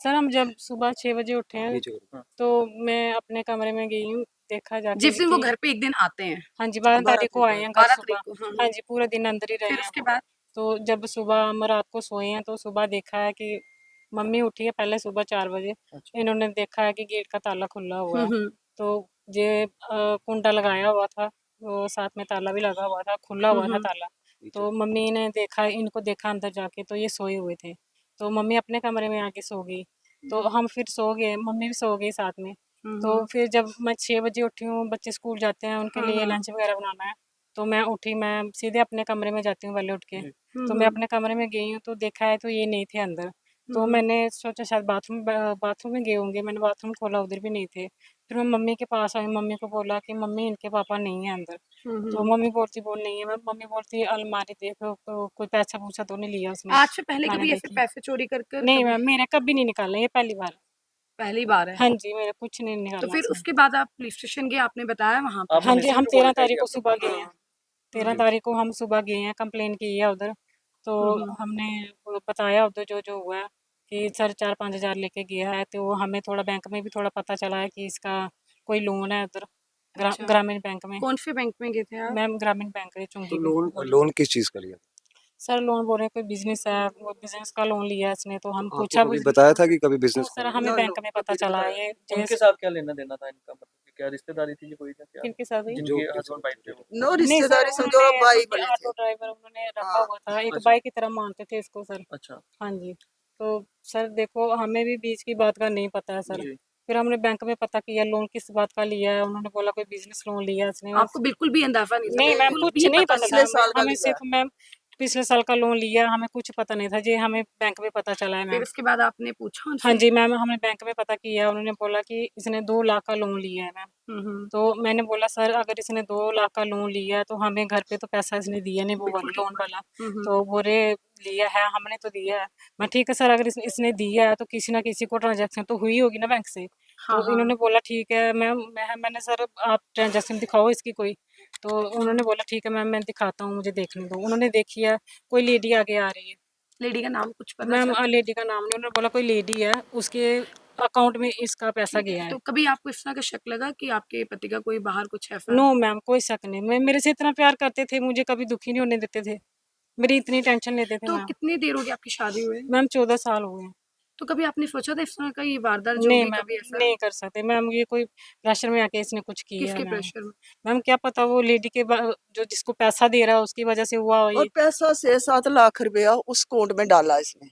Sir हम जब सुबह 6 बजे उठे हैं हाँ। तो मैं अपने कमरे में गई हूँ, देखा जाके जिस दिन वो कि घर पे एक दिन आते हैं, हाँ जी 12 तारीख को आए हैं घर 12 सुबह। तारीख को, हाँ, हाँ जी पूरा दिन अंदर ही रहे फिर हैं। उसके बाद तो जब सुबह हम रात को सोए हैं तो सुबह देखा है कि मम्मी उठी है पहले सुबह 4 बजे। अच्छा। इन्होंने देखा है कि गेट का ताला खुला हुआ है। हम्म तो ये कुंडा लगाया हुआ था, वो साथ में ताला भी लगा हुआ था, खुला हुआ था ताला। तो मम्मी ने देखा, इनको देखा अंदर जाके, तो ये सोए हुए थे। तो मम्मी अपने कमरे में आके सो गई, तो हम फिर सो गए, मम्मी भी सो गई साथ में। तो फिर जब मैं 6 बजे उठी हूँ, बच्चे स्कूल जाते हैं, उनके लिए लंच वगैरह बनाना है, तो मैं उठी, मैं सीधे अपने कमरे में जाती हूँ पहले उठ के। तो मैं अपने कमरे में गई हूँ तो देखा है तो ये नहीं थे अंदर। तो मैंने सोचा शायद बाथरूम में गए होंगे, मैंने बाथरूम खोला, उधर भी नहीं थे। फिर मैं मम्मी के पास आई, मम्मी को बोला कि मम्मी इनके पापा नहीं है अंदर। तो मम्मी बोल नहीं है। मम्मी बोलती है अलमारी देखो तो कोई पैसा पूछा तो नहीं लिया उसने। आज से पहले मैंने कभी ऐसे देखी पैसे चोरी कर कर नहीं कभी? मैम, मेरे कभी नहीं निकाले, ये पहली बार। पहली बार है। हाँ जी, मेरा कुछ नहीं तो निकाला फिर उसने। उसके बाद आप पुलिस स्टेशन गए, आपने बताया वहाँ पे? आपने हाँ जी, मिसिंग हम रिपोर्ट 13 लिखाई थी तारीख को आपने? सुबह गए हैं। 13 तारीख को हम सुबह गए हैं, कंप्लेन की है उधर। तो हमने वो बताया उधर जो हुआ है कि सर 4-5 हज़ार लेके गया है। तो वो हमें थोड़ा बैंक में भी थोड़ा पता चला है कि इसका कोई लोन है उधर अच्छा। ग्रामीण बैंक में। कौन से बैंक में गए थे आप? मैम ग्रामीण बैंक है तो चुंगी में। लोन किस चीज का लिया? सर लोन बोल रहे हैं कोई बिजनेस है, वो बिजनेस का लोन लिया है इसने। तो हम आपको पूछा कभी बताया था कि कभी तो बिजनेस सर हमें बैंक में पता चला है ये उनके साथ क्या लेना देना था इनका, मतलब कि क्या रिश्तेदारी थी कोई क्या? किनके साथ है? जिनके हस्बैंड वाइफ थे वो? नो नहीं सर, रिश्तेदारी समझो, उन्होंने भाई उनके बने ऑटो थे। ड्राइवर उन्होंने रखा हाँ। हुआ था, एक अच्छा। भाई की तरह मानते थे इसको सर। अच्छा। हाँ जी। तो सर देखो हमें भी बीच की बात का नहीं पता है सर। जी। फिर हमने बैंक में पता किया लोन किस बात का लिया है, उन्होंने बोला कोई बिजनेस लोन लिया है इसने। आपको बिल्कुल भी अंदाजा नहीं था? नहीं मैम, बिल्कुल कुछ भी नहीं पता पता नहीं था पिछले था? साल का हमें, लिया सिर्फ मैम पिछले साल का लोन लिया, हमें कुछ पता नहीं था जी, हमें बैंक में पता चला है फिर मैम। उसके बाद आपने पूछा हाँ उनसे? जी मैम, हमने बैंक में पता किया, उन्होंने बोला कि इसने 2 लाख का लोन लिया है मैम। तो मैंने बोला सर अगर इसने 2 लाख का लोन लिया है तो हमें घर पे तो पैसा इसने दिया नहीं, वो वाला लोन वाला। तो बोले लिया है, हमने तो दिया है। मैं ठीक है सर, अगर इसने दिया है तो किसी ना किसी को ट्रांजैक्शन तो हुई होगी ना बैंक से। हाँ, तो इन्होंने बोला ठीक है मैम, मैंने सर आप ट्रांजैक्शन दिखाओ इसकी कोई। तो उन्होंने बोला ठीक है मैम मैं दिखाता हूँ, मुझे देखने दो। उन्होंने देखी है, कोई लेडी आगे आ रही है। लेडी का नाम कुछ पता मैम चला? लेडी का नाम नहीं, उन्होंने बोला कोई लेडी है, उसके अकाउंट में इसका पैसा ठीक है, गया है। तो कभी आपको इस तरह का शक लगा कि आपके पति का कोई बाहर कुछ ऐसा? नो मैम, कोई शक नहीं। मेरे से इतना प्यार करते थे, मुझे कभी दुखी नहीं होने देते थे, मेरी इतनी टेंशन लेते थे तो मैम। कितनी देर हो गई आपकी शादी हुए? मैम 14 साल हुए हैं। तो कभी आपने सोचा था इस तरह का ये वारदात जो नहीं होगी, मैम, कभी ऐसा? नहीं कर सकते मैम, ये कोई प्रेशर में आके इसने कुछ किया है किसके मैम। प्रेशर में? मैम क्या पता वो लेडी के जो जिसको पैसा दे रहा है उसकी वजह से हुआ हो और ये। पैसा 6-7 लाख रुपया उस अकाउंट में डाला इसने,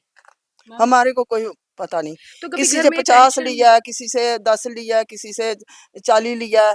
हमारे को कोई पता नहीं। तो कभी किसी घर से में 50 टेंशन? लिया, किसी से 10 लिया, किसी से 40 लिया,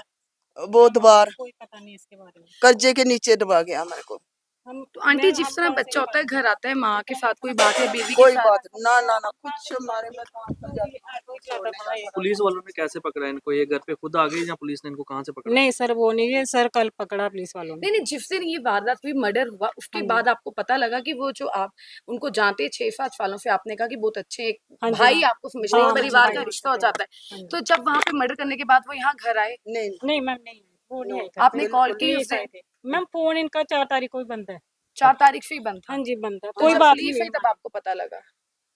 वो दोबार कोई पता नहीं इसके बारे में। कर्जे के नीचे दबा गया हमारे को। हम तो आंटी जिस तरह बच्चा होता है, घर आता है, माँ के साथ कोई बात या बेबी के कोई साथ? बात ना ना ना कुछ हमारे में काम कर जाता। पुलिस वालों ने कैसे पकड़ा इनको? ये घर पे खुद आ गई या पुलिस ने इनको कहाँ से पकड़ा? नहीं सर, वो नहीं है सर, कल पकड़ा पुलिस वालों ने। नहीं नहीं, जिस दिन ये वारदात हुई, मर्डर हुआ, उसके बाद आपको पता लगा कि वो जो आप उनको जानते 6-7 सालों से, आपने कहा कि बहुत अच्छे एक हाँ जी, भाई हाँ। आपको समझते हाँ, हैं, हाँ, परिवार भाई का हाँ, रिश्ता हो जाता हाँ है। जी। तो जब वहां पे मर्डर करने के बाद वो यहाँ घर आए, नहीं नहीं मैम, नहीं वो नहीं आई। आपने कॉल की पुलिस उस दिन? आए थे मैम, फोन इनका 4 तारीख को ही बंद है। 4 तारीख से ही बंद था? हाँ जी बंद है, तो कोई जब बात पुलिस नहीं आई हुई तब हमारी। आपको पता लगा?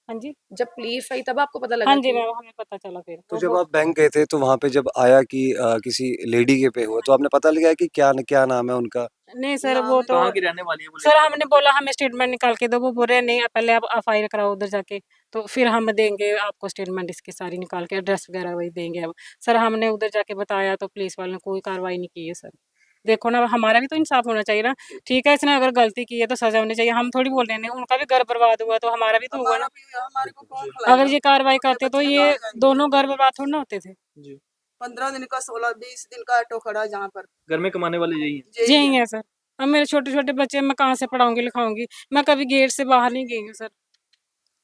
हाँ जी, जब पुलिस आई तब आपको पता हाँ लगा जी कि मैम, हमें पता चला फिर। तो जब आप बैंक गए थे तो वहाँ पे जब आया कि किसी लेडी के पे हुआ, तो आपने पता लगा कि क्या नाम है उनका? नहीं सर, वो तो कहाँ की रहने वाली है वो सर lady? हमने बोला हमें स्टेटमेंट निकाल के दो, वो बोल रहे नहीं पहले आप एफआईआर कराओ उधर जाके, तो फिर हम देंगे आपको स्टेटमेंट इसकी सारी निकाल के, एड्रेस वगैरह वही देंगे अब। सर हमने उधर जाके बताया तो पुलिस वालों ने कोई कार्रवाई नहीं की है सर। देखो ना, हमारा भी तो इंसाफ होना चाहिए ना। ठीक है, इसने अगर गलती की है तो सजा होनी चाहिए, हम थोड़ी बोल रहे हैं उनका भी घर बर्बाद हुआ तो हमारा भी तो हुआ ना। हमारे को कौन खिलाएगा? अगर ये कार्रवाई करते तो ये दोनों घर बर्बाद थोड़ी ना होते थे। जी। 15 दिन का 16-20 दिन का ऑटो खड़ा जहाँ पर घर में कमाने वाले यही है? यही है सर। अब मेरे छोटे छोटे बच्चे मैं कहाँ से पढ़ाऊंगी लिखाऊंगी, मैं कभी गेट से बाहर नहीं गई हूँ सर।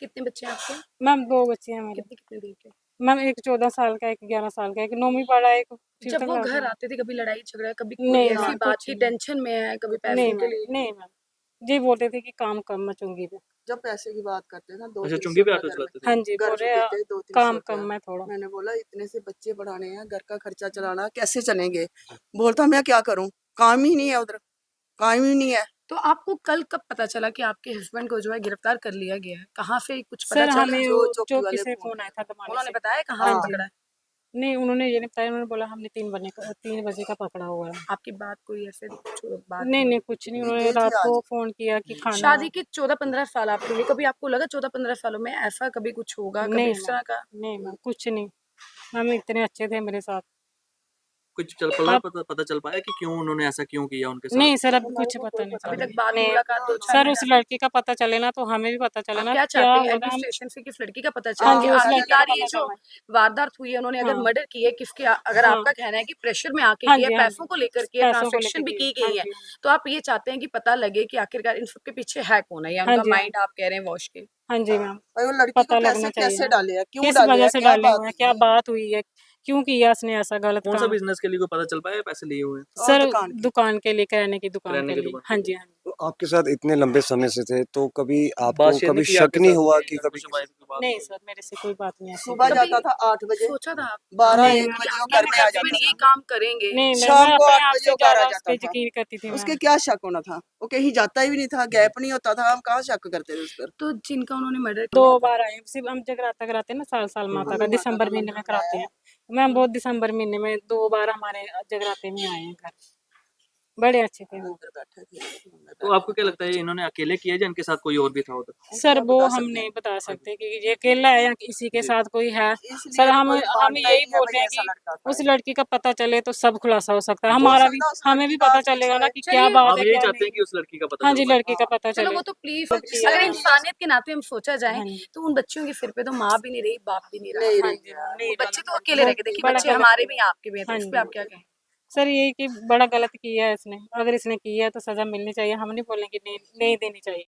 कितने बच्चे हैं आपके? मैम 2 बच्चे हैं मेरे। कितने कितने दिन के? मैम एक 14 साल का, एक 11 साल का, एक 9वीं पढ़ा है, एक 5th जब वो क्लास घर में। आते थे, कभी लड़ाई झगड़ा, कभी कोई नहीं ऐसी मैम, बात कुछ की नहीं। टेंशन में है, कभी नहीं पैसों के मैम, लिए? नहीं मैम, ये बोलते थे कि काम कम मैं चुंगी पे। जब पैसे की बात करते थे ना, अच्छा, 2-3 चुंगी पे सौ आके रुपया घर में चलाते थे? हाँ जी, घर बोल में रहे देते 2-3 काम सौ कम रुपया। मैं थोड़ा। मैंने बोला इतने से बच्चे पढ़ाने हैं, घर का खर्चा चलाना, कैसे चलेंगे? बोलता मैं क्या करूं, काम ही नहीं है उधर, काम ही नहीं है। तो आपको कल कब पता चला कि आपके हस्बैंड को जो है गिरफ्तार कर लिया गया है? कहाँ से कुछ पता सर चला? हमें जो वो चौकी वाले चौकी से फोन फोन आया था दमाने उन्होंने से। बताया कहाँ हाँ से जी। पकड़ा है? नहीं उन्होंने ये नहीं बताया, उन्होंने बोला हमने 3 बजे का पकड़ा हुआ है। आपकी बात कोई ऐसे बात नहीं नहीं कुछ नहीं, उन्होंने गई थी रात आज। को फोन किया कि खाना शादी के 14-15 साल आपके लिए, कभी आपको लगा 14-15 सालों में ऐसा कभी कुछ होगा, कभी नहीं इस तरह का? नहीं मैम कुछ नहीं, हम इतने अच्छे थे मेरे साथ। कुछ आप पता चल पाया कि क्यों उन्होंने ऐसा क्यों किया उनके साथ? नहीं सर अभी कुछ पता नहीं अभी चला। तक बात नहीं मुलाकात 2-4 सर उस महीना? लड़की का पता चले ना तो हमें भी पता चले आप ना क्या क्या चाहते हैं होगा। हम एडमिनिस्ट्रेशन से कि उस लड़की का पता हाँ चले जी कि उस लड़की का आखिरकार ये पता जो चला। वारदात हुई है उन्होंने अगर हाँ मर्डर की है किसके अगर हाँ आपका कहना है कि प्रेशर में आके हाँ किया जी है, हाँ पैसों जी को लेकर किया, पैसों को ट्रांजैक्शन लेके भी किए। की हाँ गई है, जी तो आप ये चाहते हैं कि पता लगे कि आखिरकार इन सबके पीछे है कौन है, या हाँ उनका जी हाँ माइंड आप कह रहे हैं वॉश के? हाँ जी मैम भाई वो लड़की को पता पैसे लगना चाहिए कैसे ना डाले हैं, क्यों किस डाले वजह हैं, से क्या डाले बात हुए हैं, हुई क्या है? बात हुई है, क्यों किया उसने ऐसा गलत कौन सा काम। बिजनेस के लिए कोई पता चल पाया पैसे लिए हुए हैं? और सर दुकान की दुकान के लिए, किराने की दुकान किराने के की लिए। दुकान हाँ के जी लिए। हाँ जी। तो आपके साथ इतने लंबे समय से थे तो कभी आपको बात शेयर कभी नहीं की शक आपके नहीं साथ हुआ कि कि अगर कभी कुछ वाइफ की बात नहीं हो? सर मेरे से कोई बात नहीं ऐसी। सुबह कभी जाता था 8 बजे, सोचा था आप 12-1 नहीं कि बजे वो आपके घर में आ हस्बैंड जाता ये था। काम करेंगे? नहीं मैं शाम को अपने 8 आप बजे से वो घर ज्यादा आ उस जाता पर था। यकीन करती थी उसके मैम। क्या शक होना था, वो कहीं जाता ही नहीं था, गैप नहीं होता था, हम कहाँ शक करते थे उस पर। तो जिनका उन्होंने मर्डर 2 किया बार आए सिर्फ, हम जगराता कराते हैं ना साल माता का, माता दिसंबर का महीने में मंदिर कराते आया हैं। मैम बहुत दिसंबर महीने में 2 बार हमारे जगराते में आए हैं घर, बड़े अच्छे थे वो। अंदर बैठे थे। तो आपको क्या लगता है इन्होंने अकेले किया या इनके साथ कोई और भी था उधर? सर क्या वो बता हम सकते नहीं हैं, बता सकते कि ये अकेला है या किसी के जी। साथ कोई है। इसलिए सर तो हम कोई मानता ही यही नहीं है बोल भाई रहे हैं ऐसा कि लड़का था। उस लड़की का पता चले तो सब खुलासा हो सकता है, हो हमारा भी सकता है उस हमें लड़की भी का पता पीछा चलेगा ना है। कि क्या चलिए बात आप है यही क्या चाहते हैं नहीं। कि उस लड़की का पता हाँ चल जी पाए? लड़की का पता चलो चले। वो तो प्लीज किया अगर है। इंसानियत के नाते हम सोचा जाए हाँ जी तो उन बच्चियों के सिर पे तो माँ भी नहीं रही, बाप भी नहीं रहा। नहीं हाँ रही जी है, नहीं वो बच्चे तो रही। अकेले रह गए। वो देखिए बड़ा बच्चे गलत हमारे किया। भी हैं, आपके भी हैं, तो हाँ उस पे जी आप क्या कहें? सर यही कि बड़ा गलत किया है इसने, अगर इसने किया है तो सजा मिलनी चाहिए, हम नहीं बोलेंगे नहीं नहीं देनी चाहिए।